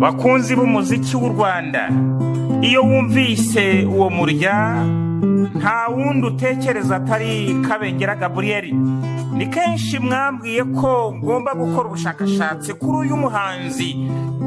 bakunzi b'umuziki w'u Rwanda, iyo wumvise uwo murya nta wundi utekereza atari Kabengera Gabriel. Ni kenshi mwambwiye ko ngomba gukora ubushakashatsi kuri uyu muhanzi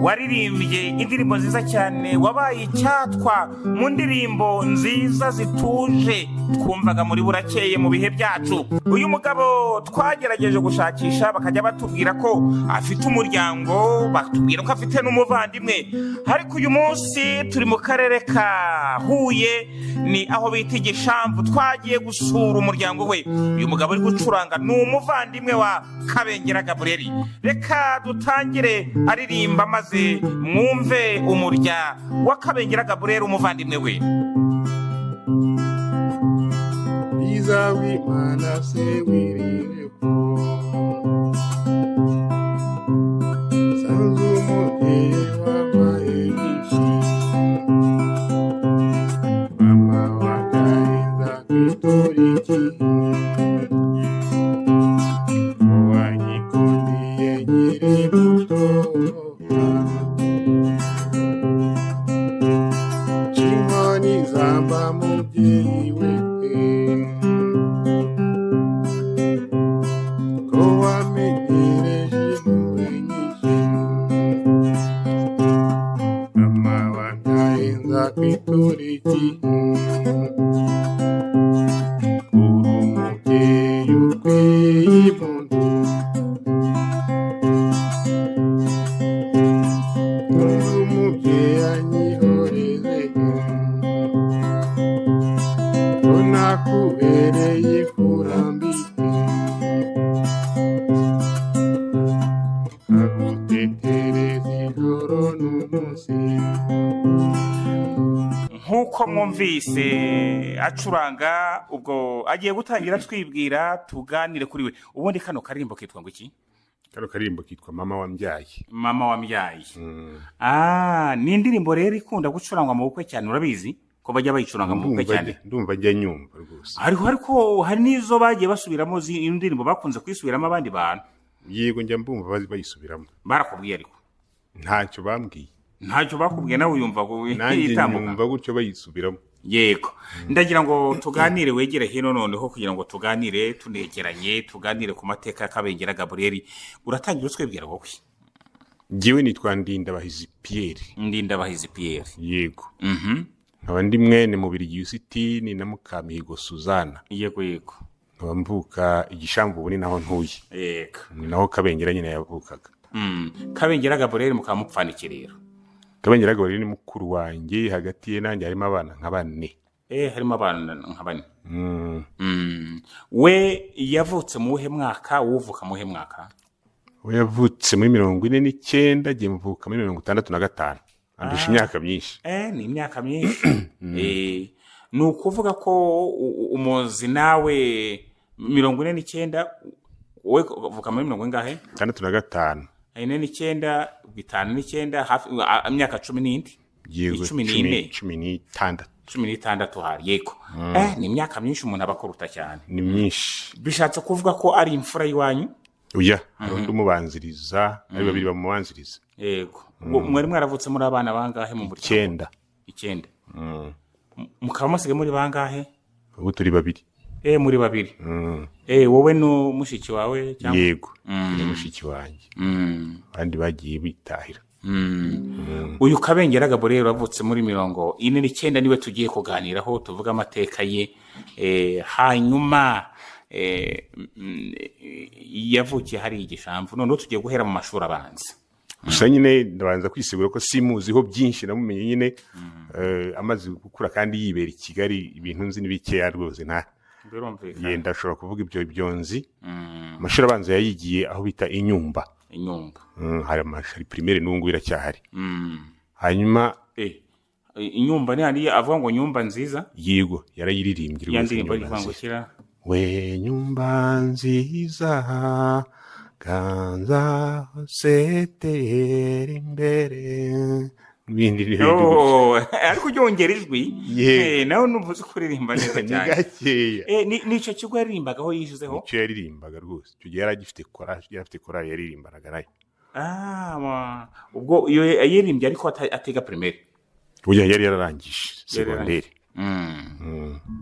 waririmbye indirimbo nziza cyane, wabaye icyatwa mu ndirimbo nziza zituje twumvaga muri Burakeye mu bihe byacu. Uyu mugabo twagerageje gushakisha, bakajya batubwira ko afite umuryango, batubwira ko afite n'umuvandimwe, ariko uyu munsi turi mu karere ka Huye, ni aho bita Igishamvu. Twagiye gusura umuryango we. Uyu mugabo uri gucuranga ni umuvandimwe wa Kabengera Gabriel. Reka dutangire aririmba maze mwumve umurya wa Kabengera Gabriel, umuvandimwe we. Biza w'Imana se wirireho, sanzu umubyeyi wambaye ibyishimo, mama wakarinza kwitoriki, wanyikundiye nkiri muto, Chimoni zamba mubyeyi we, kwitoriki, umubyeyi ukwiye impundu, umubyeyi anyihoreze, ko nakubereye kurambike, agutetereza ijoro n'umunsi. Nkuko mwumvise acuranga, ubwo agiye gutangira twibwira, tuganire kuri we. Ubundi kano karimbo kitwa ngo iki? Kano karimbo kitwa Mama Wambyaye. Mama Wambyaye. Ni indirimbo rero ikunda gucurangwa mu bukwe cyane, urabizi ko bajya bayicuranga mu bukwe cyane. Ndumva njya nyumva rwose. Ariko hari nizo bagiye basubiramo indirimbo, bakunze kwisubiramo abandi bantu. Yego njya mbumva bayisubiramo. Barakubwiye ariko? Ntacyo bambwiye. Ntacyo bakubwiye nawe uyumva ko yitambuka gutyo bayisubiramo. Yego. Ndagira ngo tuganire, wegere hino noneho kugira ngo tuganire tunegeranye, tuganire ku mateka ya Kabengera Gabriel. Uratangira utwibwira wowe? Jewe nitwa Ndindabahizi Pierre. Ndindabahizi Pierre. Yego. Nkaba ndi mwene Mubirigi Yusiti ni na Mukamihigo Suzana. Yego yego. Nkaba mvuka Igishamvu, ubu ni naho ntuye. Yego. Ni naho Kabengera nyine yavukaga. Kabengera Gabriel mukamupfanikirira. Kabengera Gabriel ni mukuru wanjye, hagati ye nanjye harimo abana nka 4. Harimo abana nka 4. We yavutse mu he mwaka, uvuka mu he mwaka? We yavutse muri 49, agiye mvuka muri 65. Andusha imyaka myinshi. Ni imyaka myinshi. Ni ukuvuga ko umuzi nawe 49, we uvuka muri 50 65. 9, 59, hafi imyaka 10 yego 16 hari. Yego. Ni imyaka myinshi umuntu abakoruta cyane. Ni myinshi. Bishatse kuvuga ko ari imfura yiwanyu? Oya, undi umubanziriza, ari babiri bamubanziriza. Yego. Mwari mwaravutse muri abana bangahe mu muryango? 9. Mukaba musigaye muri bangahe? Ubu turi 2. Muri 2. Wowe no mushiki wawe cyangwa? Yego. Ni mushiki wanjye. Abandi bagiye bitahira. Uyu Kabengera Gabriel wavutse muri 49 niwe tugiye kuganiraho, tuvuga amateka ye. Hanyuma yavukiye hari Igishamvu, none tugiye guhera mu mashuri abanza. Gusa nyine ndabanza kwisegura ko simuziho byinshi, namumenye nyine amaze gukura kandi yibera i Kigali, ibintu nzi n'ibikeya rwose nta yenda ashobora kuvuga ibyo byonzi. Amashuri abanza yayigiye aho bita Inyumba. Hari amashuri primaire n'ubungu biracyahari. Hanyuma Inyumba ni handi avuga ngo nyumba nziza. Yego, yarayiririmbye rwose. Yandirimbo ivangukira. We nyumba nziza ganza setera imbere. Ariko ujyongera ijwi, nawe nuvuze kuririmba neza cyane. Nico kigo yaririmbagaho yishizeho? Icyo yaririmbaga rwose. Icyo yaragifite korali, yarafite korali yaririmbanaga nayo. ubwo iyo yaririmbye ariko atega primaire burya yari yararangije segonderi.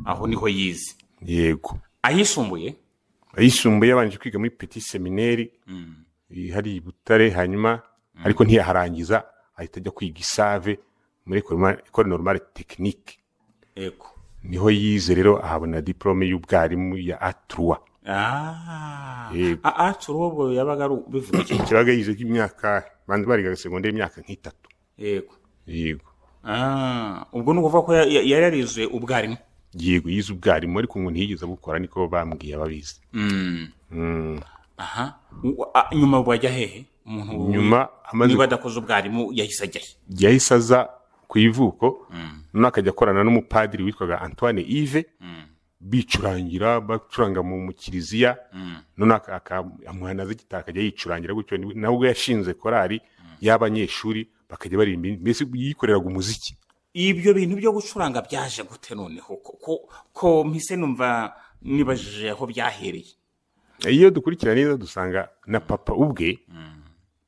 aho niho yize. Yego. ayisumbuye yabanje kwiga muri petit seminaire hari i Butare, hanyuma ariko ntiyaharangiza, ahita ajya kwiga Isave muri école normale technique. Yego. Niho yize rero ahabona diplome y'ubwarimu ya A3. A3 yabaga bivuga iki? Kibaga yize imyaka bandi bariga segonderi imyaka nk'itatu. Yego. ubwo nukuvuga ko yararize ubwarimu. Yego, yize ubwarimu ariko ngo ntiyigeze bukora, niko bambwiye ababizi. Nyuma bajya hehe umuntu? Nyuma amaze niba adakoze ubwarimu yahise ajya he? Yahise aza ku ivuko, none akajya akorana n'umupadiri witwaga Antoine Yves, bicurangira bacuranga mu kiliziya, none akamuhanaza gitaka akajya yicurangira gutyo. Nabwo yashinze korali y'abanyeshuri bakajya baririmba, mbese yikoreraga umuziki. Ibyo bintu byo gucuranga byaje gute noneho ko mpise numva nibajije aho byahereye? Iyo dukurikira neza dusanga na papa ubwe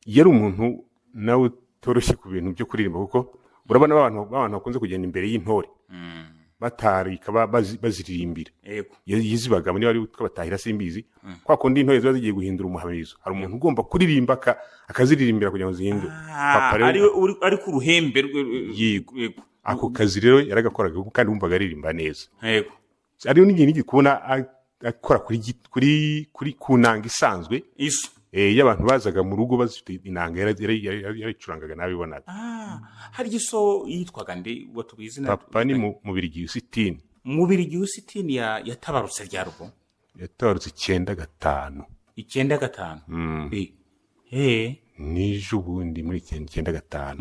yari umuntu nawe utoroshye ku bintu byo kuririmba, kuko urabona abantu bakunze kugenda imbere y'intore batarika baziririmbira. Yizibaga muri bari batahira simbizi, kwa kundi intore ziba zigiye guhindura umuhamirizo, hari umuntu ugomba kuririmba akaziririmbira kugira ngo zihindure. Papa rero ari ku ruhembe yego. Ako kazi rero yaragakoraga kandi wumvaga aririmba neza. Yego. Ariyo n'igihe kubona akora kuri kunanga isanzwe iso y'abantu bazaga mu rugo bazifite inanga yaricurangaga nabibonaga. Hari giso yitwaga nde watubizi na papa ni mu Birigi Yusitini. Mu Birigi Yusitini yatabarutse rya rugo. Yatabarutse 95. 95. Nijo bundi muri 95.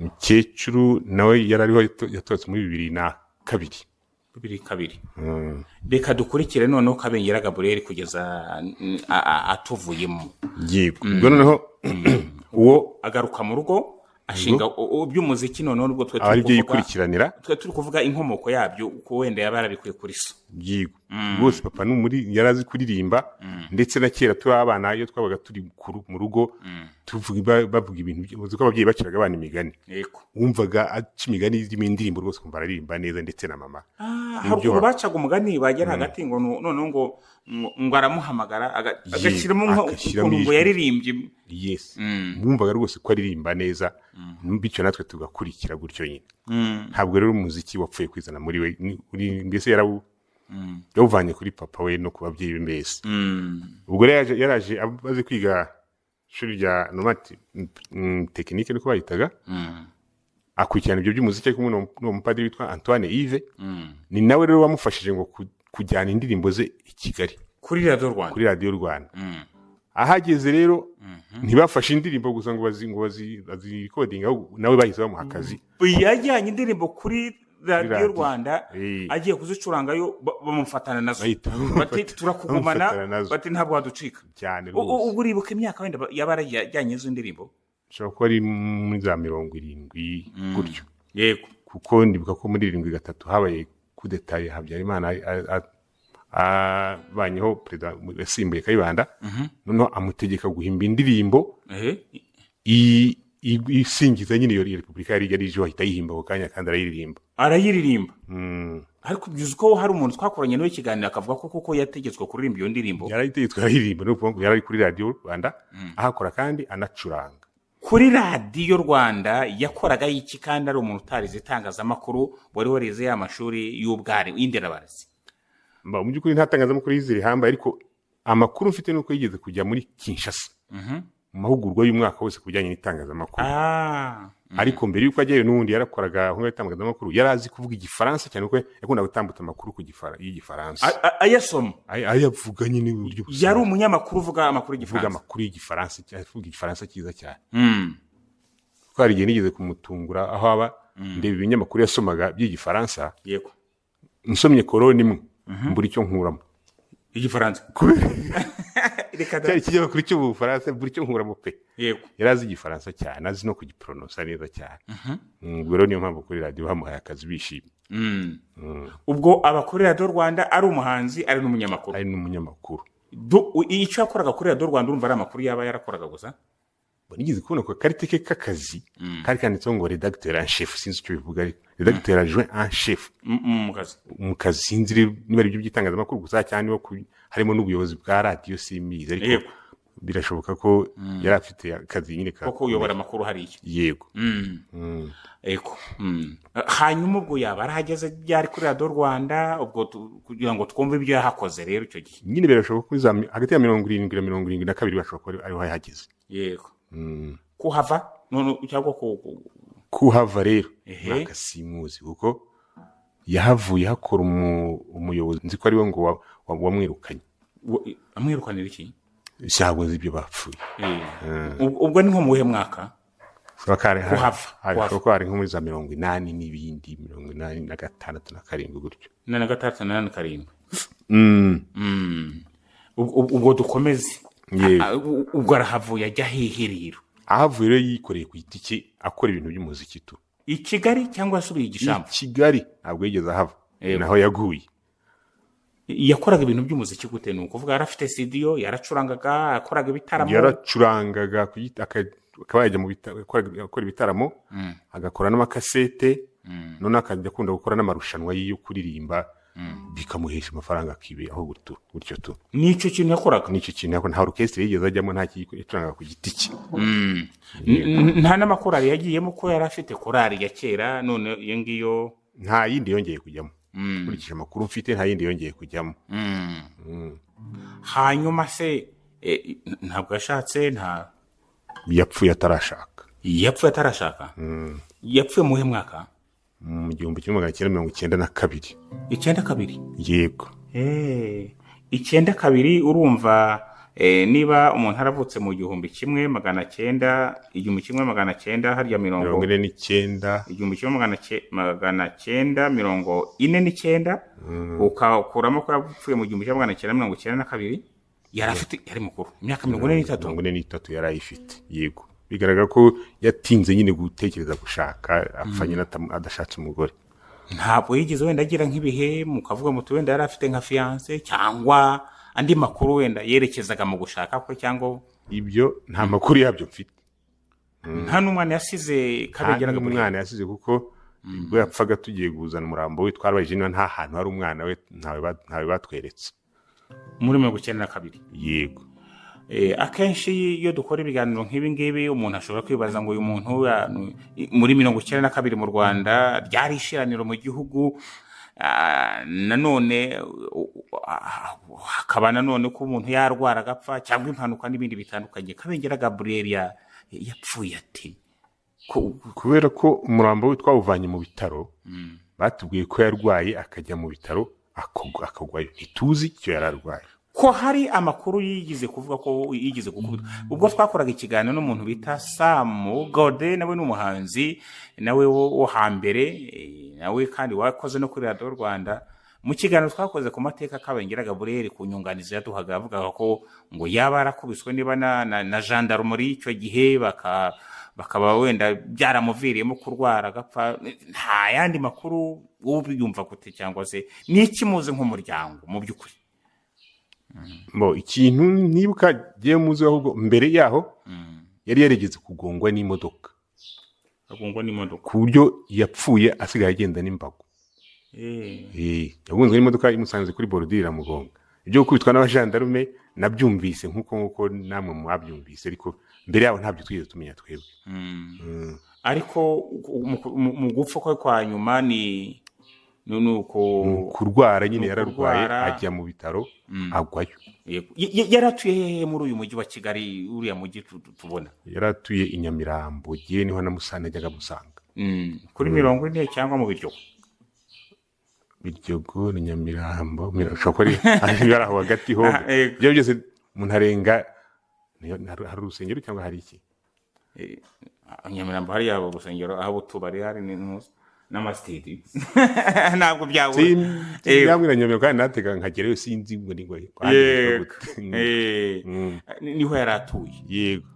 Mukecuru nawe yarariho yatabarutse muri 2002. Reka dukurikire noneho Kabengera Gabriel kugeza atuvuyemo. Yego. Ubwo noneho uwo agaruka mu rugo ashinga by'umuziki, noneho nubwo twe turi kuvuga inkomoko yabyo uko wenda yabarabikuye kuri so. Yego. Bose papa n'umuri yarazi kuririmba, ndetse na kera turi abana iyo twabaga turi mu rugo bavuga ibintu uzi ko ababyeyi baciraga abana imigani. Yego. Wumvaga aca imigani y'indirimbo rwose kumva aririmba neza, ndetse na mama. Haruguru bacaga umugani bagera hagati ngo noneho ngo aramuhamagara agashyiramo ngo yaririmbye. Yes. Wumvaga rwose ko aririmba neza, bityo natwe tugakurikira gutyo nyine. Ntabwo rero umuziki wapfuye kwizana muri we, mbese yawuvanye kuri papa we no ku babyeyi be mbese. Ubwo rero yaraje abaze kwiga ishuri rya nomati tekinike niko bayitaga, akurikirana ibyo by'umuziki ariko n'uwo mupadiri witwa Antoine Yves. Ni nawe rero wamufashije ngo kujyana indirimbo ze i Kigali kuri Radio Rwanda. Ahageze rero ntibafashe indirimbo gusa ngo bazikodinga, nawe bahise bamuha akazi. Yajyanye indirimbo kuri Radio Rwanda, agiye kuzicurangayo bamufatana nazo, bati turakugumana, bati ntabwo waducika cyane. Ubwo uribuka imyaka wenda yabarajyanye izo ndirimbo? Shobora kuba ari muri za 70 gutyo. Yego. Kuko ndibuka ko muri 73 habaye kudeta ya Habyarimana banyeho perezida yasimbuye Kayibanda, noneho amutegeka guhimba indirimbo isingiza nyine iyo Repubulika yari ije, ahita yihimba ako kanya kandi arayiririmba. Ariko byuze ko hari umuntu twakoranye nawe ikiganiro akavuga ko kuko yategetswe kuririmba iyo ndirimbo. Yarayitegetswe aririmba, no kuvuga ngo yari kuri Radio Rwanda ahakora kandi anacuranga. Kuri Radio Rwanda yakoraga iki kandi ari umuntu utarize itangazamakuru, wari warize y'amashuri y'ubwari y'inderabarezi? Mu by'ukuri nta tangazamakuru yizire hamba, ariko amakuru mfite nuko yigeze kujya muri Kinshasa mu mahugurwa y'umwaka wose kujyanye n'itangazamakuru. Ariko mbere yuko ajyayo n'ubundi yarakoraga aho itangazamakuru, yarazi kuvuga Igifaransa cyane kuko yakunda gutambutsa amakuru ku y'Igifaransa. Ayasoma ayavuga nyine uburyo busa. Yari umunyamakuru uvuga amakuru y'Igifaransa. Uvuga amakuru y'Igifaransa, avuga Igifaransa cyiza cyane. Ko hari igihe nigeze kumutungura aho aba ndeba ibinyamakuru yasomaga by'Igifaransa. Yego. Nsomye koroni imwe mbura icyo nkuramo Igifaransa. Cyari ikinyamakuru cy'Ubufaransa, mbura icyo nkuramo pe. Yego. Yarazi Igifaransa cyane, azi no kugipronounsa neza cyane. Ubwo rero niyo mpamvu kuri radio bamuhaye akazi bishimye. Ubwo abakuri Radio Rwanda ari umuhanzi ari n'umunyamakuru. Ari n'umunyamakuru. Icyo yakoraga kuri Radio Rwanda urumva ari amakuru yaba yarakoraga gusa? nigeze kubona ko karite ke k'akazi kari kanditseho ngo redacteur en chef, sinzi icyo bivuga ariko redacteur adjoint en chef mu kazi, sinzi niba ari ibyo by'itangazamakuru gusa cyane harimo n'ubuyobozi bwa radiyo simbizi, ariko birashoboka ko yari afite akazi nyine ko uyobora amakuru hariya. Yego. Eko. Hanyuma ubwo yaba arahageze byari kuri Radio Rwanda, ubwo kugira ngo twumve ibyo yahakoze rero icyo gihe. Nyine birashoboka ko hagati ya 70 na 72 bashobora ko ariho yahageze. Yego. Kuhava none cyangwa kuhava rero nakasimuzi kuko yahavuye hakora umuyobozi, nzi ko ari we ngo wamwirukanye. Amwirukanira iki? Cyangwa ibyo bapfuye. Ubwo ni nko muhe mwaka? Kuhava ko ari nko muri za 80 n'ibindi 86 na 7 gutyo. 86 na 7. Ubwo dukomeze. Ubwo arahavuye ajya hihiriro. Ahavuye rero yikoreye ku giti cye akora ibintu by'umuziki tu. I Kigali cyangwa asubiye igishamba? I Kigali ntabwo yigeze ahava. Naho yaguye. Yakoraga ibintu by'umuziki gute? Nuko kuvuga yarafite studio, yaracurangaga, akoraga ibitaramo. Yaracurangaga akaba yajya mu akora ibitaramo, agakora n'amakasete, none akajya akunda gukora n'amarushanwa yo kuririmba, bikamuhesha amafaranga akibe aho gutyo tu. Nico kintu yakoraga? Nico kintu yakoraga, nta orchestre yigeze ajyamo, nta yacurangaga ku giti cye. Nta n'amakorali yagiyemo ko yarafite korali ya kera, none iyo ngiyo nta yindi yongeye kujyamo. Kurikije amakuru mfite nta yindi yongeye kujyamo. Hanyuma se ntabwo yashatse, nta yapfuye atarashaka. Yapfuye muhe mwaka? Mu 1992. 92? Yego. 92 urumva niba umuntu aravutse mu 1900 harya 49 1949 ukakuramo ko yapfuye mu 1992 yari mukuru imyaka 43 yarayifite. Yego, bigaragara ko yatinze nyine gutekereza gushaka, apfanye adashatse umugore. Ntabwo yigeze wenda agira nk'ibihe mukavuga mutu wenda yari afite nka fiance cyangwa andi makuru wenda yerekezaga mu gushaka ko, cyangwa ibyo nta makuru yabyo mfite. Nta n'umwana yasize Kabengera Gabriel. Umwana yasize kuko ubwo yapfaga tugiye guzana umurambo we twarabaje niba nta hantu hari umwana we ntawe batweretse. Muri 92. Yego. Akenshi iyo dukora ibiganiro nk'ibi ngibi umuntu ashobora kwibaza ngo uyu muntu muri 92 mu Rwanda ryari ishiraniro mu gihugu, nanone hakaba nanone ko umuntu yarwara agapfa cyangwa impanuka n'ibindi bitandukanye. Kabengera Gabriel yapfuye ati? Kubera ko umurambo we twawuvanye mu bitaro, batubwiye ko yarwaye akajya mu bitaro akagwayo, ntituzi icyo yararwaye. Ko hari amakuru yigize kuvuga ko yigize gukubita. Ubwo twakoraga ikiganiro n'umuntu bita Sam Gode, nawe n'umuhanzi nawe wo hambere, nawe kandi wakoze no kuri Radio Rwanda. Mu kiganiro twakoze ku mateka Kabengera Gabriel ku nyunganizi yaduhaga, avuga ko ngo yaba arakubiswe niba na gendarmerie icyo gihe bakaba wenda byaramuviriyemo kurwara agapfa. Nta yandi makuru wowe byumva gute, cyangwa se n'iki muze nk'umuryango mu by'ukuri? Ikintu nibuka giye muzi ahubwo mbere yaho yari yarigeze kugongwa n'imodoka. Ku buryo yapfuye asigaye agenda n'imbago. Yagunzwe n'imodoka imusanze kuri borudire iramugonga. Ibyo gukubitwa n'abajandarume nabyumvise nkuko namwe mwabyumvise, ariko mbere yaho ntabyo twigeze tumenya twebwe. Ariko mu gupfa kwa nyuma ni kurwara nyine, yararwaye ajya mu bitaro agwayo. Yaratuye muri uyu mujyi wa Kigali, uriya mujyi tubona? Yaratuye i Nyamirambo, giye niho namusana ajyaga musanga. Kuri 40 cyangwa mu Biryogo ni Nyamirambo, shokori ari aho hagati ho. Byo byose umuntu arenga, hari urusengero cyangwa hari iki? Nyamirambo hari yabo urusengero, aho tubari hari n'amastidi. Ntabwo byawe yambwira Nyamirambo kandi natega nkagerayo sinzi ngo ni ngoye. Niho yaratuye. Yego.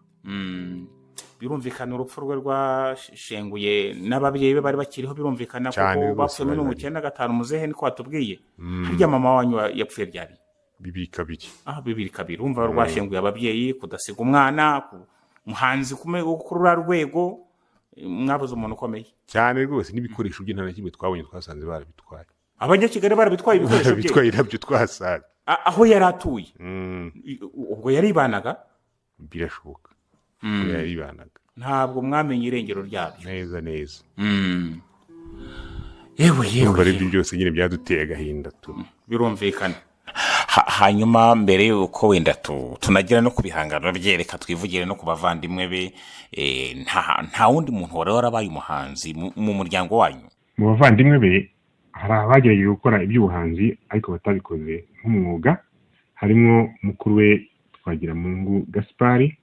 Birumvikana urupfu rwe rwashenguye n'ababyeyi be bari bakiriho, birumvikana kuko bapfuye muri 1995 muzehe niko watubwiye. Harya mama wanyu yapfuye ryari? 2002. 2002. Urumva rwashenguye ababyeyi, kudasiga umwana, umuhanzi kuri uriya rwego mwabuze umuntu ukomeye cyane rwose. N'ibikoresho bye nta na kimwe twabonye, twasanze barabitwaye. abanyakigali barabitwaye ibikoresho bye, bitwaye nabyo twasanze aho yari atuye. Ubwo yaribanaga, birashoboka yaribanaga, ntabwo mwamenye irengero ryabyo neza neza. yewe ibyo byose nyine byaduteye agahinda tu, birumvikana. Hanyuma mbere yuko wenda tunagira no kubihangano byereka twivugire no ku bavandimwe be, nta wundi muntu wari warabaye umuhanzi mu muryango wanyu? Mu bavandimwe be hari abagerageje gukora iby'ubuhanzi ariko batabikoze nk'umwuga. Harimo mukuru we Twagiramungu Gaspari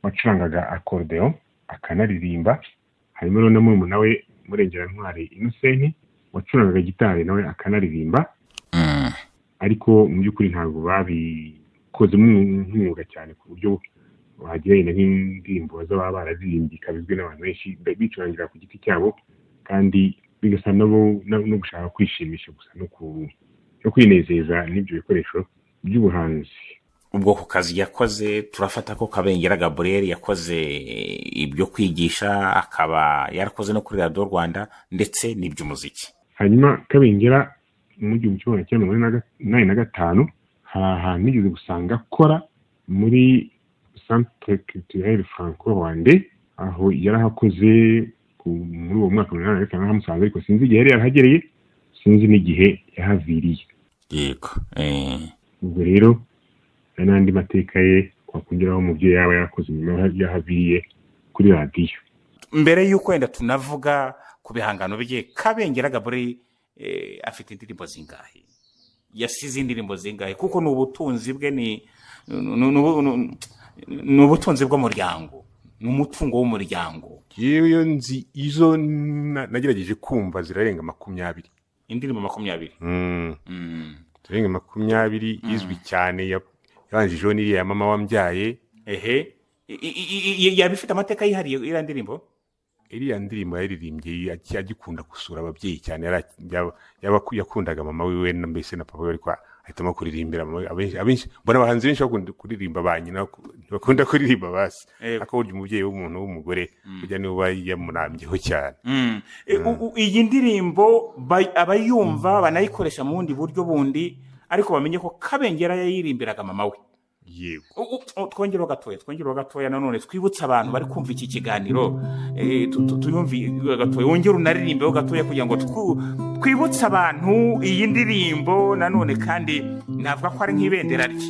wacurangaga accordion akanaririmba. Harimo rero na murumuna we Murengerantwari Innocent wacurangaga gitari nawe akanaririmba. Ariko mu by'ukuri ntabwo babikoze nk'umwuga cyane ku buryo bagereranya nk'indirimbo bazaba barazirimbye ikabizwe n'abantu benshi bicurangira ku giti cyabo, kandi bigasa no gushaka kwishimisha gusa no kwinezeza n'ibyo bikoresho by'ubuhanzi. Ubwo ku kazi yakoze turafata ko Kabengera Gabriel yakoze ibyo kwigisha, akaba yarakoze no kuri Radio Rwanda ndetse n'iby'umuziki. Hanyuma Kabengera mu 1985 hari ahantu nigeze gusanga akora muri Centre Culturel Franco-Rwandais, aho yarahakoze muri uwo mwaka wa 1985 hamusanze, ariko sinzi igihe yari yarahagereye, sinzi n'igihe yahaviriye. Yego. Ubwo rero n'andi mateka ye wakongeraho umubyeyi yaba yarakoze nyuma yahaviriye kuri radiyo. Mbere y'uko wenda tunavuga ku bihangano bye, Kabengera Gabriel afite indirimbo zingahe? Yasize indirimbo zingahe? Kuko n'ubutunzi bwe ni ubutunzi bw'umuryango, n'umutungo w'umuryango. Yewe nzi izo nagerageje kumva zirarenga 20. Indirimbo 20. Zirarenga 20 izwi cyane, yabanjijeho n'iriya mama wambyaye. Yabifite amateka yihariye iriya ndirimbo. Iriya ndirimbo yaririmbye agikunda gusura ababyeyi cyane, yakundaga mama wiwe mbese na papa we, ariko ahitamo kuririmbira abenshi. Mbona abahanzi benshi bakunda kuririmba ba nyina, bakunda kuririmba basi, ariko burya umubyeyi w'umuntu w'umugore burya niwe yamurambyeho cyane. Iyi ndirimbo abayumva banayikoresha mu bundi buryo bundi, ariko bamenye ko Kabengera yayirimbiraga mama we. Yego. Twongereho gatoya nanone twibutsa abantu bari kumva iki kiganiro, tuyumvi gatoya, wongera unaririmbeho gatoya kugira ngo twibutse abantu iyi ndirimbo nanone, kandi navuga ko ari nk'ibendera rye.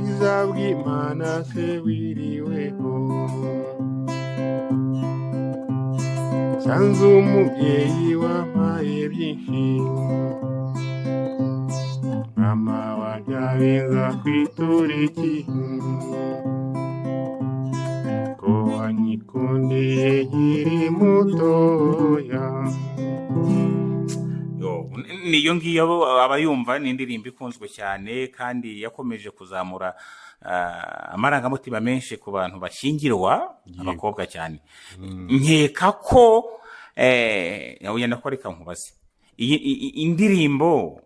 Izabwimana se wiriweho, sanze umubyeyi wampaye byinshi, mama wajyabenza kwitura iki, ko wanyikundiye nkiri mutoya. Niyo ngiyo abayumva ni indirimbo ikunzwe cyane, kandi yakomeje kuzamura amarangamutima menshi ku bantu bashyingirwa, abakobwa cyane. Nkeka ko yenda ko reka nkubaze, indirimbo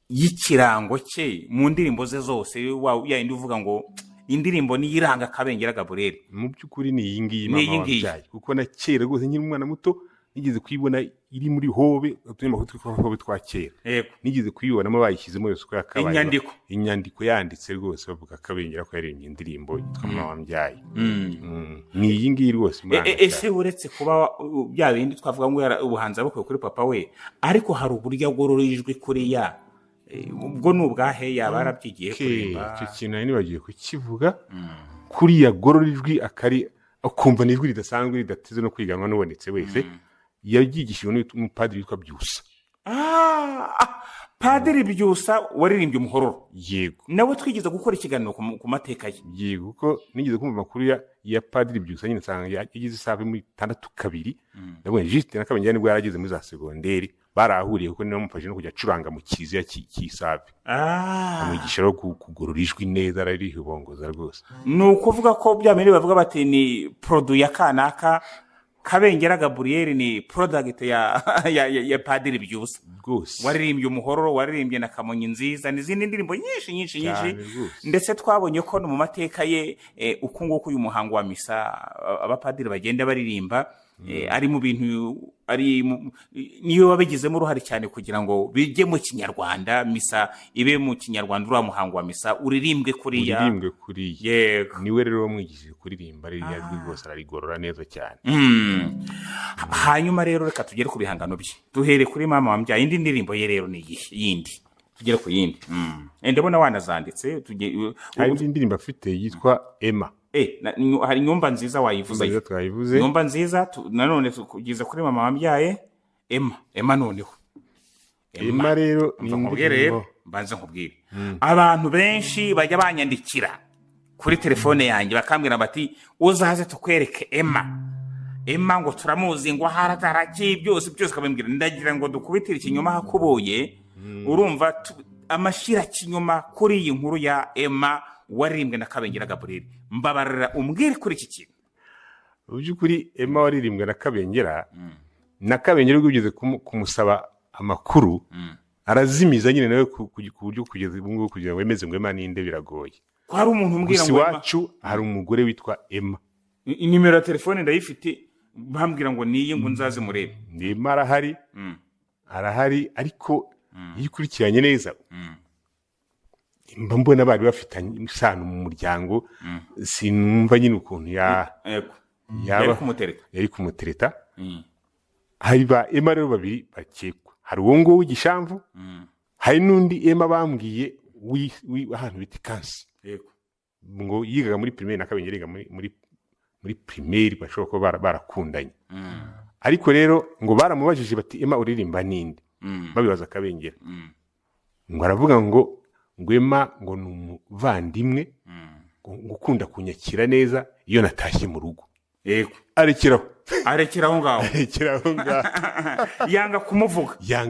y'ikirango cye mu ndirimbo ze zose, yayindi uvuga ngo indirimbo ni iranga Kabengera Gabriel, mu by'ukuri ni iyi ngiyi mama wabyaye. Kuko na kera rwose nkiri umwana muto nigeze kuyibona iri muri Hobe, utunyamakuru tw'Hobe twa kera. Nigeze kuyibonamo bayishyizemo yose uko yakabaye, inyandiko yanditse rwose bavuga Kabengera ko yaririmbye indirimbo yitwa mama wabyaye. Ni iyi ngiyi rwose. Ese uretse kuba bya bindi twavuga ngo ubuhanzi abukuye kuri papa we, ariko hari uburyo agororijwe kuriya, ubwo n'ubwahe yaba yarabyigiye kuririmba. Icyo kintu nari nibagiye kukivuga, kuriya gororijwi akumva n'ijwi ridasanzwe ridateze no kwiganwa n'ubonetse wese. Yabyigishijwe n'umupadiri witwa Byusa. Padiri Byusa waririmbye umuhororo. Yego. Nawe twigeze gukora ikiganiro ku mateka ye. Yego, kuko nigeze kumva amakuru ya Padiri Byusa, nyine nsanga yagize isabe muri 62. Nabonye Juste na Kabengera nibwo yarageze muri za segonderi, barahuriye kuko niwe mufashe no kujya acuranga mu kiliziya cy'isabe. Amwigisha rero kugorora ijwi neza, ararihibongoza rwose. Ni ukuvuga ko bya mbere bavuga bati ni produit ya kanaka, Kabengera Gabriel ni product ya Padiri Byusa rwose waririmbye umuhororo, waririmbye na Kamonyi nziza n'izindi ndirimbo nyinshi ndetse twabonye ko no mu mateka ye uko nguko uyu muhango wa misa abapadiri bagenda baririmba ari mu bintu niyo babigizemo uruhare cyane kugira ngo bijye mu Kinyarwanda, misa ibe mu Kinyarwanda, uriya muhango wa misa uririmbwe kuriya. Yego, niwe rero wamwigishije kuririmba ririya rwose ararigorora neza cyane. Hanyuma rero reka tugere ku bihangano bye, duhere kuri mama wambyaye. Indi ndirimbo ye rero ni yindi, tugere ku yindi. Ndabona wanazanditse. Hari indi ndirimbo afite yitwa Emma. Hari Nyumba Nziza wayivuze. Nyumba Nziza nanone tugize kuri mama wambyaye Emma noneho. Emma rero mbanze nkubwire. Abantu benshi bajya banyandikira kuri telefone yanjye bakambwira bati uzaze tukwereke Emma ngo turamuzi ngo harataraki byose kabambwira. Ndagira ngo dukubitire ikinyoma hakuboye. Urumva amashira kinyoma kuri iyi nkuru ya Emma waririmbwe na Kabengera Gabriel. Mbabarira umbwire kuri iki kintu. Ubyukuri Emma waririmbwe na Kabengera, na Kabengera ugeze kumusaba amakuru arazimiza nyine nawe ku buryo kugeza ubungubu kugira ngo wemeze ngo Emma ninde biragoye. Ko hari umuntu umbwira ngo wacu hari umugore witwa Emma. Nimero ya telefone ndayifite, bambwira ngo niye ngo nzaze murebe. Emma arahari ariko yikurikiranye neza. Mbona bari bafitanye isano mu muryango, sinumva nyine ukuntu yari kumutereta. Hari ba Emma rero babiri bakekwa. Hari uwo ngo w'igishamvu, hari n'undi Emma bambwiye ahantu bita Kansi. Ngo yigaga muri primaire na Kabengera yiga muri primaire, bashobora kuba barakundanye. Ariko rero ngo baramubajije bati Emma uririmba ninde? Babibaza Kabengera. Ngo aravuga ngo Emma ngo ni umuvandimwe gukunda kunyakira neza iyo natashye mu rugo. Yego, arekeraho ngaho. Yanga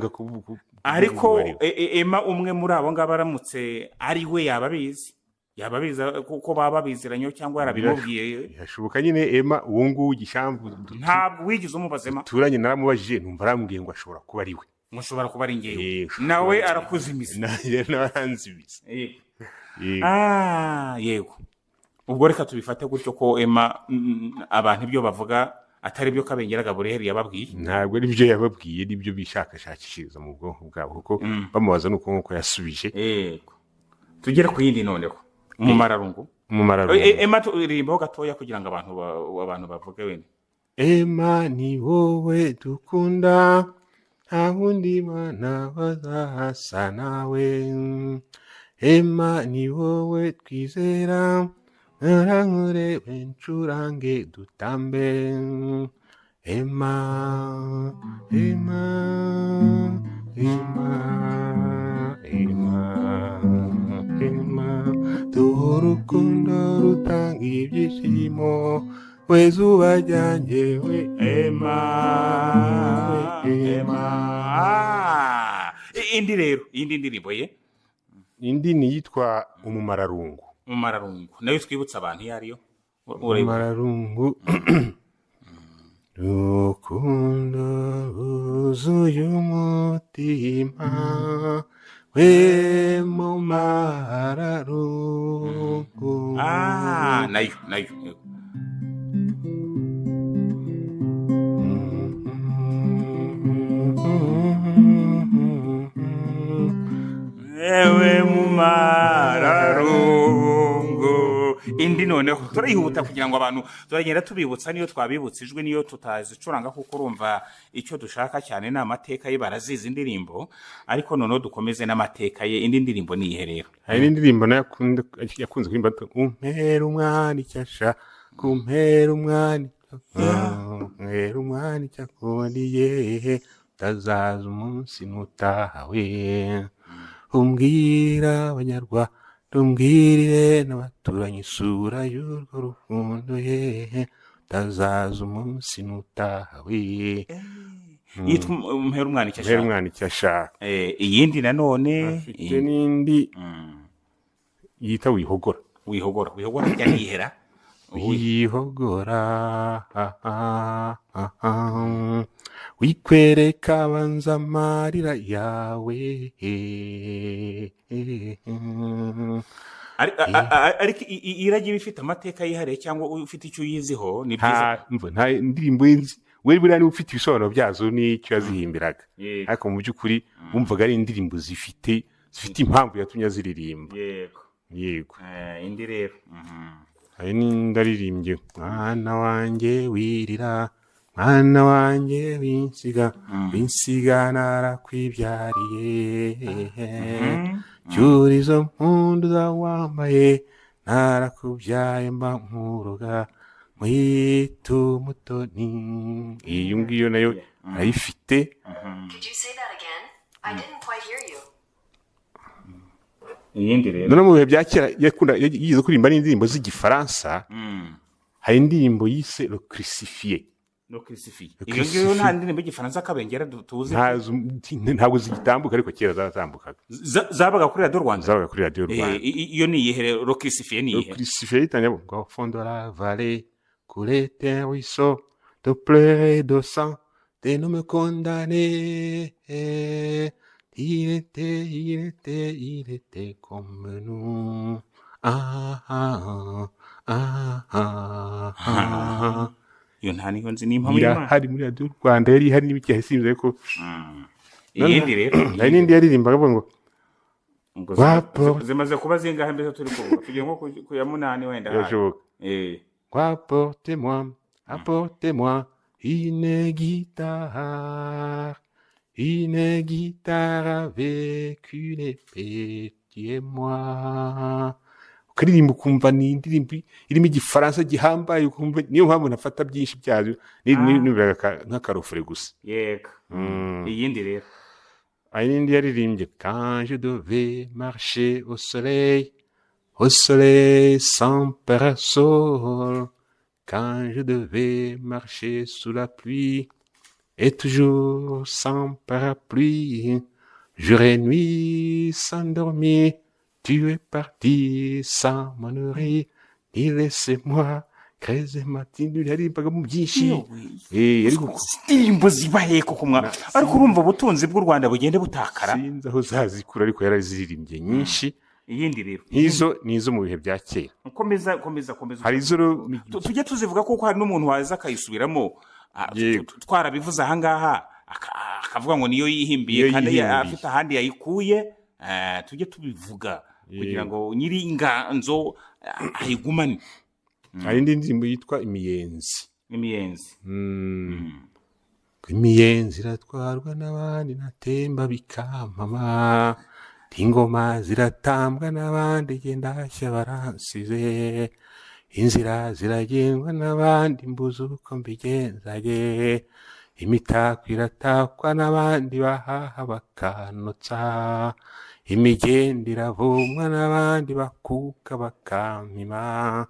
kumuvuga. Ariko Emma umwe muri abo ngabo aramutse ari we yababizi kuko baba babiziranye cyangwa yarabimubwiye. Yashoboka nyine Emma uwo nguwo w'igishamvu ntabwo wigize umubaza Emma. Turanye naramubajije numva arambwiye ngo ashobora kuba ari we. Mushobora kuba ari ngewe. Nawe arakuzimiza. Nawe aranzimiza. Yego. Ubwo reka tubifate gutyo ko Emma abantu ibyo bavuga atari byo Kabengera Gabriel yababwiye. Ntabwo ari byo yababwiye, nibyo bishakashakishiriza mu bwonko bwabo kuko bamubaza nuko nkuko yasubije. Yego. Tugere ku yindi noneho. Umumararungu. Emma turirimbaho gatoya kugira ngo abantu bavuge wenda. Emma ni wowe dukunda, nta wundi mwana bazahasa nawe. Emma ni wowe twizera, nkurebe ncurange dutambe. Emma urukundo rutanga ibyishimo, we zuba ryanjye we Emma. Indi rero, indi ndirimbo ye. Indi ni yitwa Umumararungu. Nayo twibutsa abantu iyo ariyo. Umumararungu. Rukundo ruzuye umutima, we mumararungu. Nayo. Ewe mumararungu. Indi noneho turayihuta kugira ngo abantu turagenda tubibutsa, niyo twabibutsijwe niyo tutazicuranga kuko urumva icyo dushaka cyane ni amateka ye, barazizi indirimbo, ariko noneho dukomeze n'amateka ye. Indi ndirimbo ni ihe rero. Hari indirimbo yakunze kurimba umpera umwana icyasha, kumpera umwana icyakundiye, utazaza umunsi nutahawe. Umbwira abanyarwanda, umbwirire n'abaturanyi isura y'urwo rukundo ye, utazaza umunsi nutahawe. Yitwa umpera umwana icyasha. Iyindi nanone afite n'indi yita wihogora cyane yihera. wihogora wikwereka banza amarira yawe ariko iragira ifite amateka yihariye cyangwa ufite icyo uyiziho ni byiza nta indirimbo we buriya niba ufite ibisobanuro byazo n'icyo yazihimbiraga ariko mu by'ukuri wumvaga ari indirimbo zifite impamvu yatumye aziririmba. Yego indi rero hari n'indi aririmbye mwana wanjye wirira mwana wanjye winsiga narakwibyariye cyurizo mpundu wambaye narakubyaye mba nkuroga mwitu mutoni. Iyo ngiyo nayo ayifite. iyindi rero none mu bihe bya kera yize kuririmba n'indirimbo z'igifaransa. hari indirimbo yise Le Crucifié. iyo ngiyo nta ndirimbo y'igifaransa kabengera tuzi ntabwo zigitambuka ariko kera zaratambukaga zabaga kuri Radio Rwanda. iyo ni iyihe rero Le Crucifié ni iyihe? Le Crucifié itanya ngo fond de la vallée couler un ruisseau de pleurs et de sang de ne me condamner. Il était comme nous. Iyo nta niho nzi n'impamvu y'Imana. Hari muri Radio Rwanda yari hari n'ibiki yasimze ko. Iyindi rero. Hari n'indi yaririmbaga ngo zimaze kuba zingahe mbese turi kuvuga tugiye nko ku ya 8 wenda. Apportez-moi une guitare avec une épée, tuez-moi. Ukaririmba ukumva ni indirimbo irimo igifaransa gihambaye ukumva niyo mpamvu nafata byinshi byazo n'ibiraga nk'akarofure gusa. Yego. Iyindi rero ayindi yaririmbye quand je devais marcher au soleil sans parasol, quand je devais marcher sous la pluie et toujours sans parapluie, jour et nuit sans dormir, tu es parti sans me nourrir, et laissez-moi creuser ma tindure. Yaririmbaga mu byinshi indirimbo zibaye koko mwana ariko urumva ubutunzi bw'u Rwanda bugende butakara. Sinzi aho zazikura ariko yaraziririmbye nyinshi. Iyindi rero nizo mu bihe bya kera. Komeza hari izo tujye tuzivuga kuko hari n'umuntu waza akayisubiramo. Twarabivuze ahangaha akavuga ngo niyo yihimbiye kandi afite ahandi yayikuye. Tujye tubivuga kugira ngo nyiri inganzo ayigumane. Hari indi ndirimbo yitwa Imiyenzi. Imiyenzi iratwarwa n'abandi natemba bikampama, ingoma ziratambwa n'abandi genda hashya baransize, inzira ziragendwa n'abandi mbuze uko mbigenzage, imitako iratakwa n'abandi bahaha bakanotsa, imigenda iravumwa n'abandi bakuka bakampima,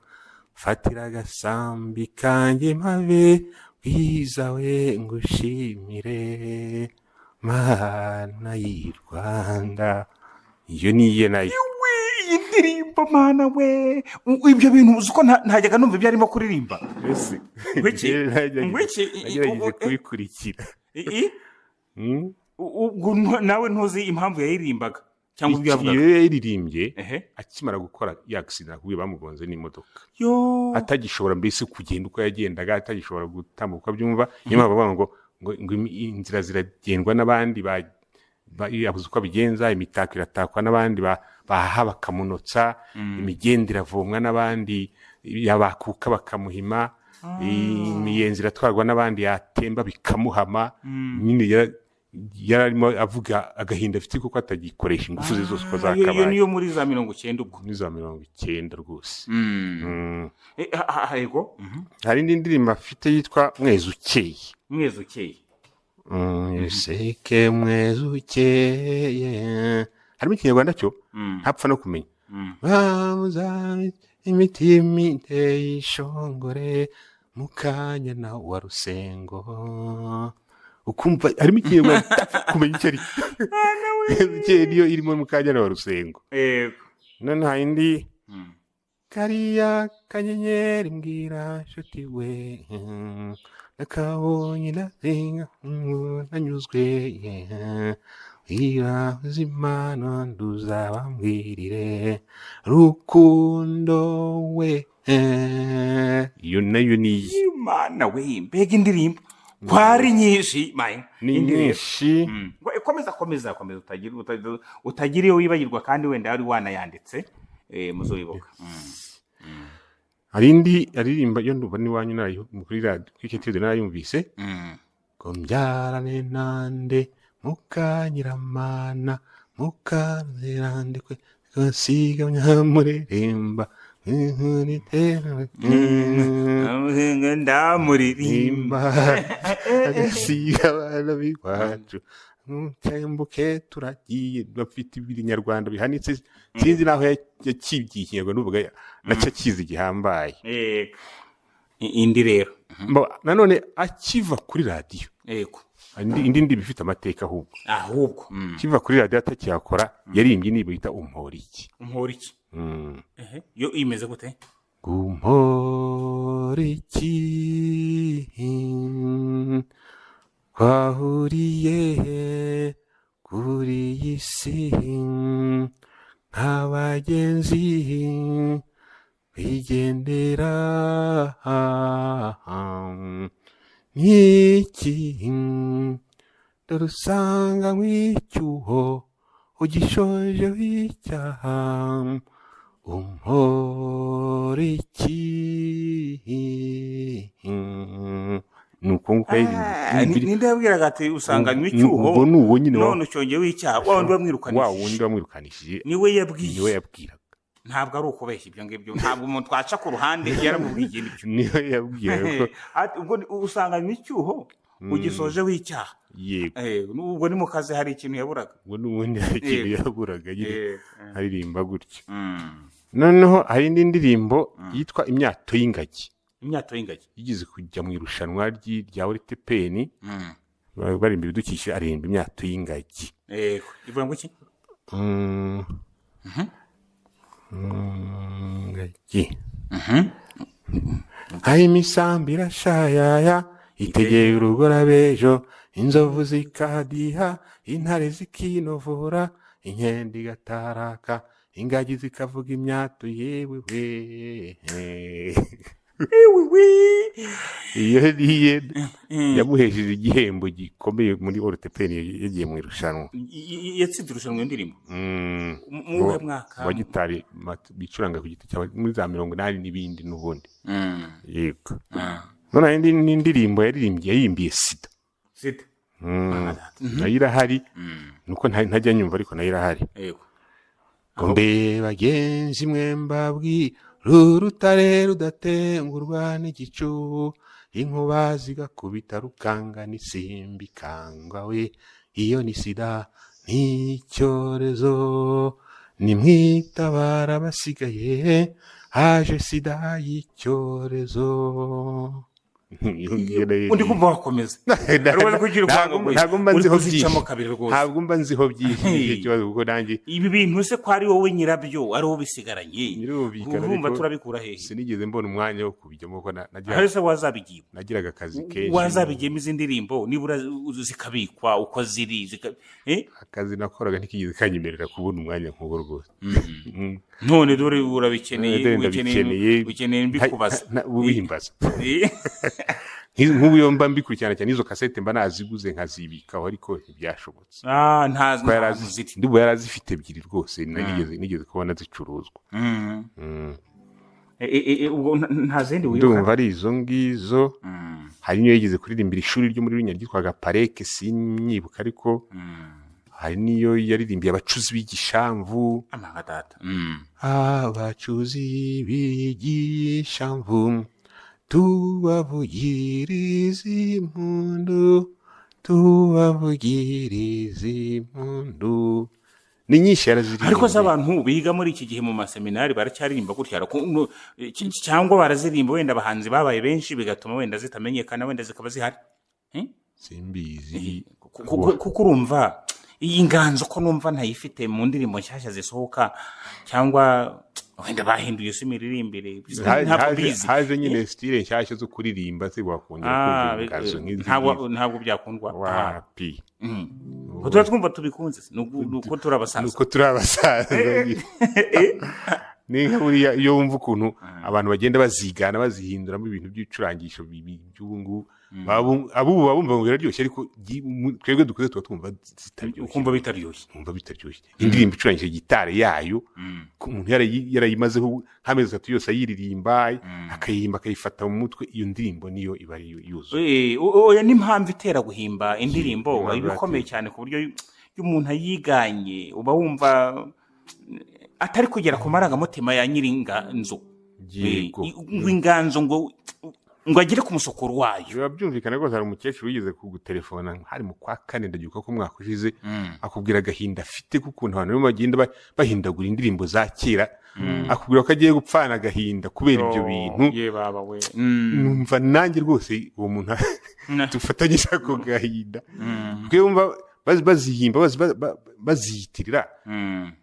fatira agasambi kanjye mabe bwiza we ngushimire mana y'i Rwanda. Iyo niye nayo indirimbo mana we ibyo bintu uzi ko ntajyaga numva ibyo arimo kuririmba. Nagerageje kubikurikira. Nawe ntuzi impamvu yayiririmbaga cyangwa ibyo yavugaga? Iyo yayiririmbye akimara gukora yagisida kubi bamugonze n'imodoka atagishobora mbese kugenda uko yagendaga, atagishobora gutambuka byumva. Niyo mpamvu ngo inzira ziragendwa n'abandi yabuze uko abigenza, imitako iratakwa n'abandi bahaha bakamunotsa, imigenda iravomwa n'abandi yabakuka bakamuhima, imiyenzi iratwarwa n'abandi yatemba bikamuhama. Nyine yararimo avuga agahinda afite kuko atagikoresha ingufu ze zose uko zakabaye. Iyo niyo muri za 90 ubwo. Muri za 90 rwose. Yego. Hari indi ndirimbo afite yitwa Mwezi Ukeye. Seke mwezi ukeye. Harimo ikinyarwanda cyo ntapfa no kumenya. Bamuza imitima iteye ishongore mukanya na wa Rusengo. Ukumva harimo ikinyarwanda kumenya icyo ari cyo. Niyo irimo mukanya na wa Rusengo. Yego. None indi kariya kanyenyeri mbwira nshuti we nakabonye ndasenga nanyuzwe wira uzimana nduzabambwirire rukundo we iyo nayo ni Imana we mbega indirimbo kwari nyinshi mayi ni nyinshi. komeza utagira iyo wibagirwa kandi wenda ari wanayanditse muzoyibuka. hari indi aririmba yo ndumva n'iwanyu nayo kuri radio kw'icyo TV narayumvise ngo mbyarane nande mukanyiramana mukanzirande kwe kasiga nyamureremba ndamuririmba agasiga abana b'iwacu ntembuke turagiye bafite ibiri nyarwanda bihanitse sinzi naho yakibyiye ikinyarwanda n'uvuga nacyo kizi gihambaye. indi rero nanone akiva kuri radio indi bifite amateka ahubwo kiva kuri radio atakiyakora yarimbye niba yita umporiki yo imeze gute umporiki twahuriye kuri iyi si nk'abagenzi bigendera n'iki dore usanga nk'icyuho ugishoje w'icyaha umporiki nuko nguko ninde yabwiraga ati usanga nk'icyuho none ucyongeye w'icyaha wa wundi wamwirukanishije niwe yabwiraga ntabwo ari ukubeshya ibyo ngibyo ntabwo umuntu twaca ku ruhande yaramubwiye ibyo niyo yabwiraga ubwo usanga nk'icyuho ugisoje w'icyaha ubwo ni mu kazi hari ikintu yaburaga ubwo n'ubundi hari ikintu yaburaga aririmba gutyo. noneho hari indi ndirimbo yitwa imyato y'ingagi yigeze kujya mu irushanwa rya ORTPN barimba ibidukikije aririmba imyato y'ingagi ivuga ngo iki ingagi hari imisambi irashayaya itegeye urugora b'ejo inzovu zikadiha intare zikinovura inkende igataraka ingagi zikavuga imyato yewe iyo niye yamuhesheje igihembo gikomeye muri ORTPN yagiye mu irushanwa yatsinze irushanwa y'indirimbo mu mwaka wa gitari bicuranga ku giti cyawe muri za 80 n'ibindi n'ubundi yego. none indi ndirimbo yarimbiye sida nayo irahari nuko ntajya nyumva ariko nayo irahari mbe bagenzi mwe mbabwira urutare rudatengurwa n'igicu inkuba zigakubita rukanga n'isimbi kangwa we iyo ni sida n'icyorezo nimwitabara basigaye haje sida y'icyorezo. undi kumva wakomeza ntabwo mba nziho byinshi ikibazo kuko nanjye ibi bintu se ko ari wowe nyirabyo ari wowe bisigaranye urumva turabikura hehe sinigeze mbona umwanya wo kubijyamo ko nagiraga akazi kenshi wazabigiyemo izi ndirimbo nibura zikabikwa uko ziri akazi nakoraga ntikigeze kanyemerera kubona umwanya nk'uwo rwose. none dore ukeneye mbikubaza ubihimbaza nk'ubu iyo mba mbikurikirana cyane izo kasete mba naziguze nkazibikaho ariko ntibyashobotse ndibo yarazifite ebyiri rwose nigeze kubona zicuruzwa. nta zindi wibuka ndumva ari izo ngizo hari niyo yigeze kuririmbira ishuri ryo muri Runyanya ryitwaga Pareke sinyibuka ariko hari niyo yaririmbiye abacuzi b'igishamvu abacuzi b'igishamvu tubavugiriza impundu ni nyinshi yaraziririmba ariko z'abantu biga muri iki gihe mu maseminari baracyaririmba gutya cyangwa barazirimba wenda abahanzi babaye benshi bigatuma wenda zitamenyekana wenda zikaba zihari simbizi kuko urumva iyi nganzo ko numva ntayifite mu ndirimbo nshyashya zisohoka cyangwa wenda bahinduye se imiririmbire haje nyine style nshyashya zo kuririmba se wakongera kumva ingazo nk'izi ntabwo byakundwa wapi kuko twumva tubikunze nuko turabasaza ni nkuriya iyo wumva ukuntu abantu bagenda bazigana bazihinduramo ibintu by'icurangisho by'ubungu abubu babumva ngo biraryoshye ariko twebwe dukuze tuba twumva zitaryoshye ukumva bitaryoshye indirimbo icurangije gitari yayo umuntu yarayimazeho nk'amezi 3 yose ayiririmba akayihimba akayifata mu mutwe iyo ndirimbo niyo iba ari yuzuye oya n'impamvu itera guhimba indirimbo ibikomeye cyane ku buryo iyo umuntu ayiganye uba wumva atari kugera ku marangamutima ya nyiringanzo inganzo ngo agire ku musokoro wayo biba byumvikana rwose hari umukecuru wigeze kugutelefona hari mu kwa 4 ndagiuka ko mwaka ushize akubwira agahinda afite kukuntu abantu bagenda bahindagura indirimbo za kera akubwira ko agiye gupfana agahinda kubera ibyo bintu numva nanjye rwose uwo muntu dufatanyije ako gahinda kwumva bazihimba baziyitirira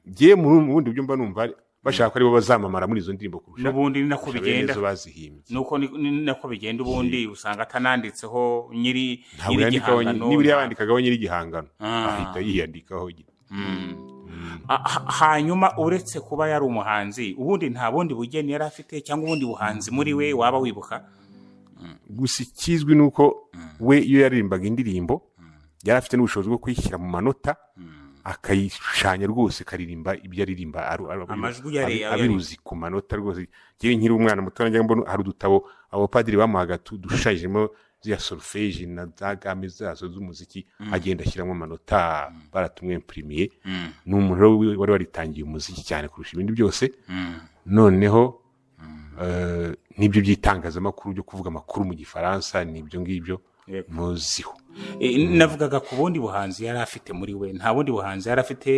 giye mu bundi buryo mba numva bashaka aribo bazamamara muri izo ndirimbo kurusha n'ubundi nako bigenda bazihimbye nuko nako bigenda ubundi usanga atananditseho nyiri igihangano nibiri yabandikagaho nyiri igihangano ahita yiyandikaho hanyuma uretse kuba yari umuhanzi ubundi nta bundi bugeni yari afite cyangwa ubundi buhanzi muri we waba wibuka gusa ikizwi nuko we iyo yaririmbaga indirimbo yari afite n'ubushobozi bwo kuyishyira mu manota akayishushanya rwose karirimba ibyo aririmba amajwi abiruzi ku manota rwose gihe nkiri umwana muto njya mbona hari udutabo abapadiri bamuhaga dushushanyijemo zya solfège na za gamme zazo z'umuziki agenda ashyiramo amanota baratumwe imprimier n'umuntu wari waritangiye umuziki cyane kurusha ibindi byose noneho nibyo byitangazamakuru byo kuvuga amakuru mu gifaransa nibyo ngibyo muziho navugaga ku bundi buhanzi yari afite muri we nta bundi buhanzi yari afite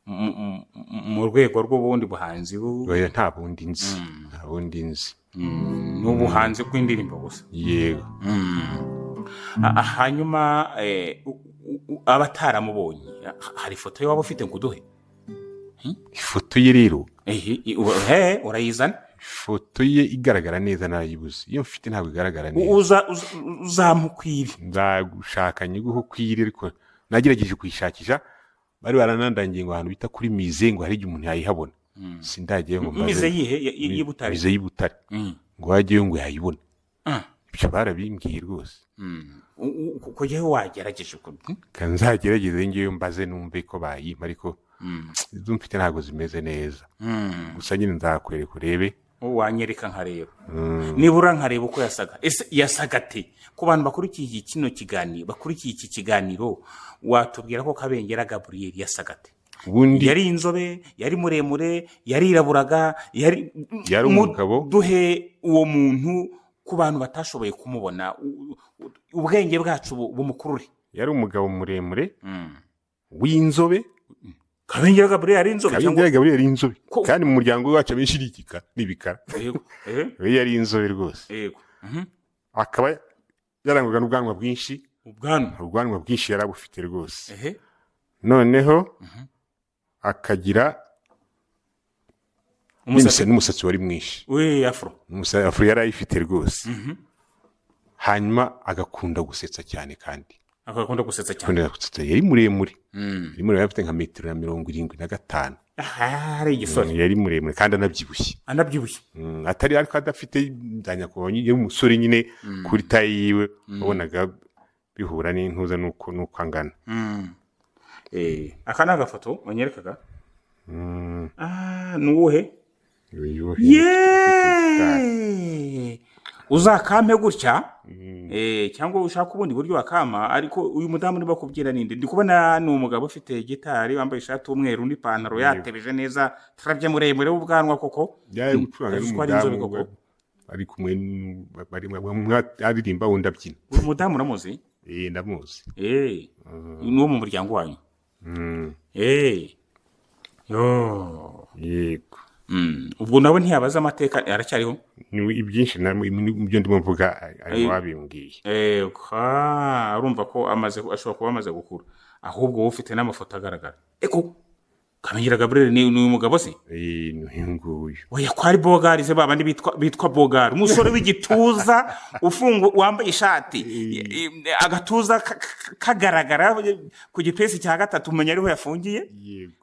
mu rwego rw'ubundi buhanzi nta bundi nzi n'ubuhanzi bw'indirimbo gusa yego hanyuma abataramubonye hari ifoto ye waba ufite ngo uduhe ifoto ye rero urayizana ifoto ye igaragara neza nayibuze iyo mfite ntabwo igaragara neza uzamukwire nzagushaka nyiguho kwire ariko nagerageje kuyishakisha bari baranandangiye ngo ahantu bita kuri mize ngo hari igihe umuntu yayihabona sindagiye ngo mize y'Ibutare mize y'Ibutare ngo wagiye ngo yayibona ibyo barabimbwiye rwose kuko yewe wagerageje kanzagerageze ngiyo mbaze numve ko bayimpa ariko izo mfite ntabwo zimeze neza gusa nyine nzakwereka urebe wanyereka nkareba nibura nkareba uko yasaga yasaga ate ku bantu bakurikiye iki kiganiro watubwira ko Kabengera Gabriel yasaga ate yari inzobe yari muremure yariraburaga yari umugabo duhe uwo muntu ku bantu batashoboye kumubona ubwenge bwacu bumukurure yari umugabo muremure w'inzobe Kabengera Gabriel ari inzobe Kabengera Gabriel ari inzobe kandi mu muryango wacu abenshi n'ibikara we yari inzobe rwose akaba yarangwaga n'ubwanwa bwinshi ubwanwa bwinshi yari abufite rwose noneho akagira n'umusatsi wari mwinshi afro yari ayifite rwose hanyuma agakunda gusetsa cyane kandi akakunda gusetsa cyane yari muremure afite nka 1.75 ari igisore yari muremure kandi anabyibushye atari ariko adafite ndanya kubonye yari umusore nyine kuri tayi yiwe wabonaga bihura n'intuza nuko angana aka ni agafoto wanyerekaga nuwuhe uzakampe gutya cyangwa ushaka ubundi buryo wakama ariko uyu mudamu niba kubwira ninde ndi kubona ni umugabo ufite gitari wambaye ishati y'umweru n'ipantaro yatebeje neza tarabye muremure w'ubwanwa koko yaje gucuranga n'umudamu ari kumwe aririmba wundi abyina uyu mudamu uramuzi ndamuzi ni wo mu muryango wanyu yego ubwo nawe ntiyabaza amateka aracyariho ibyinshi ibyo ndimo mvuga ari wabimbwiye urumva ko ashobora kuba amaze gukura ahubwo wowe ufite n'amafoto agaragara Kabengera Gabriel ni umugabo se? N'uyu nguyu. Oya kwari Bogari se babandi bitwa Bogari. Umusore w'igituza wambaye ishati agatuza kagaragara ku gipesi cya gatatu umenya ariho yafungiye.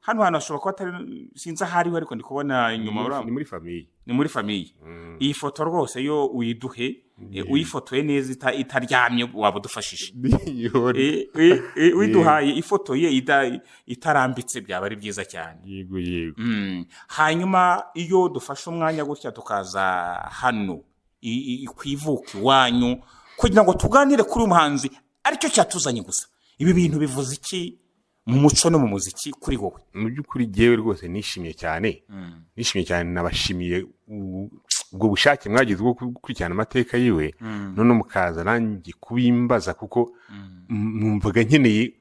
Hano ashobora kuba atari sinza hari we ariko ndikubona inyuma ni muri famille. Ni muri famille. Iyi foto rwose yo uyiduhe uyifotoye neza itaryamye waba dufashije. Uyiduhaye ifoto ye itarambitse byaba ari byiza cyane. Yego. Hanyuma iyo dufashe umwanya gutya tukaza hano kwivuka iwanyu kugira ngo tuganire kuri umuhanzi aricyo cyatuzanye gusa. Ibi bintu bivuze iki mu muco no mu muziki kuri wowe? Mu by'ukuri jewe rwose nishimiye cyane nabashimiye ubwo bushake mwagize bwo gukurikirana amateka yiwe none mukaza nanjye kubimbaza kuko numvaga nkeneye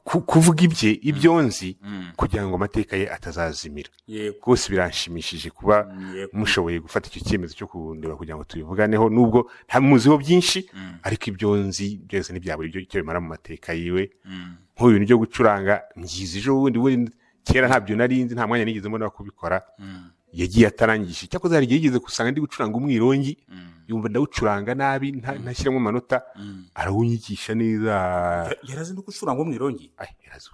kuvuga ibyo nzi kugira ngo amateka ye atazazimira. Rwose biranshimishije kuba mushoboye gufata icyo cyemezo cyo kundeba kugira ngo tubivuganeho nubwo ntamuziho byinshi ariko ibyo nzi byose ntibyabura icyo bimara mu mateka yiwe. Nk'uyu bintu byo gucuranga ngize ejo bundi kera ntabyo narinzi nta mwanya nigeze mbona kubikora. Yagiye atarangisha cyakoze hari igihe yigeze gusanga ndi gucuranga umwirongi yumva ndawucuranga nabi ntashyiramo amanota arawunyigisha neza. Yarazi no gucuranga umwirongi? Yarazi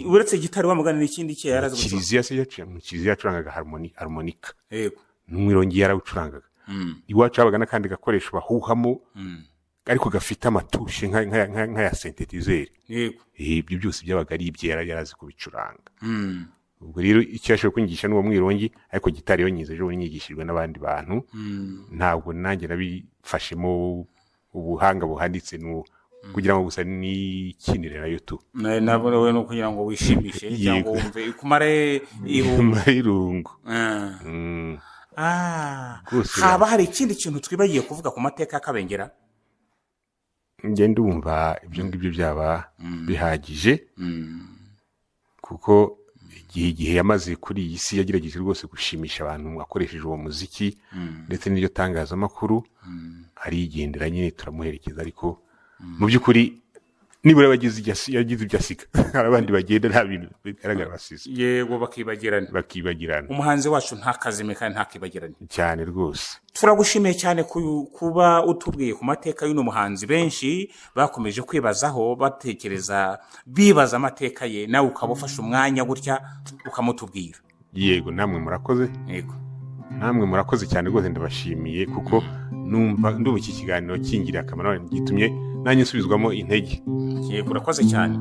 uretse gitari wamuganira ikindi cye yarazi Kiliziya se yacurangaga harmonika. Yego. N'umwirongi yarawucurangaga. Iwacu habaga n'akandi gakoresho bahuhamo ariko gafite amatushe nk'aya synthetizer. Yego. Ibyo byose byabaga ari ibye yarazi kubicuranga. Ubwo rero icyo yashoboye kunyigisha n'uwo mwirongi ariko gitari yo nyize ejo nyigishijwe n'abandi bantu ntabwo nanjye nabifashemo ubuhanga buhanditse kugira ngo gusa nikinire nayo tu nawe no kugira ngo wishimishe cyangwa wumve kumare irungu. Haba hari ikindi kintu twibagiye kuvuga ku mateka y'Akabengera? Njye ndumva ibyo ngibyo byaba bihagije kuko igihe yamaze kuri iyi si yagerageje rwose gushimisha abantu akoresheje uwo muziki ndetse n'iryo tangazamakuru arigendera nyine turamuherekeza ariko mu by'ukuri nibura yagize ibyo asiga hari abandi bagenda nta bintu bigaragara basize. Yego bakibagirana. Umuhanzi wacu ntakazime kandi ntakibagirane cyane rwose. Turagushimiye cyane kuba utubwiye ku mateka y'uno muhanzi benshi bakomeje kwibazaho batekereza bibaza amateka ye nawe ukaba ufashe umwanya gutya ukamutubwira. Yego namwe murakoze. Yego namwe murakoze cyane rwose ndabashimiye kuko ndumva iki kiganiro kingiriye akamaro gitumye nanjye nsubizwamo intege. Yego urakoze cyane.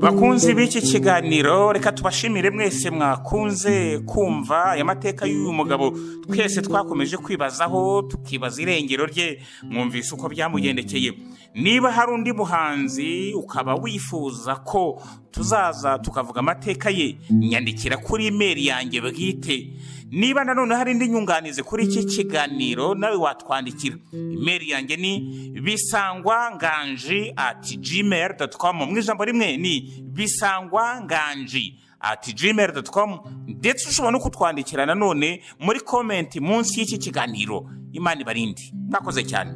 Bakunzi b'iki kiganiro reka tubashimire mwese mwakunze kumva aya mateka y'uyu mugabo twese twakomeje kwibazaho tukibaza irengero rye. Mwumvise uko byamugendekeye. Niba hari undi muhanzi ukaba wifuza ko tuzaza tukavuga amateka ye nyandikira kuri email yanjye bwite. Niba nanone hari indi nyunganizi kuri iki kiganiro nawe watwandikira. Email yanjye ni bisangwanganji@gmail.com. mu ijambo rimwe ni bisangwanganji@gmail.com. ndetse ushobora no kutwandikira nanone muri comment munsi y'iki kiganiro. Imana ibarinde. Mwakoze cyane.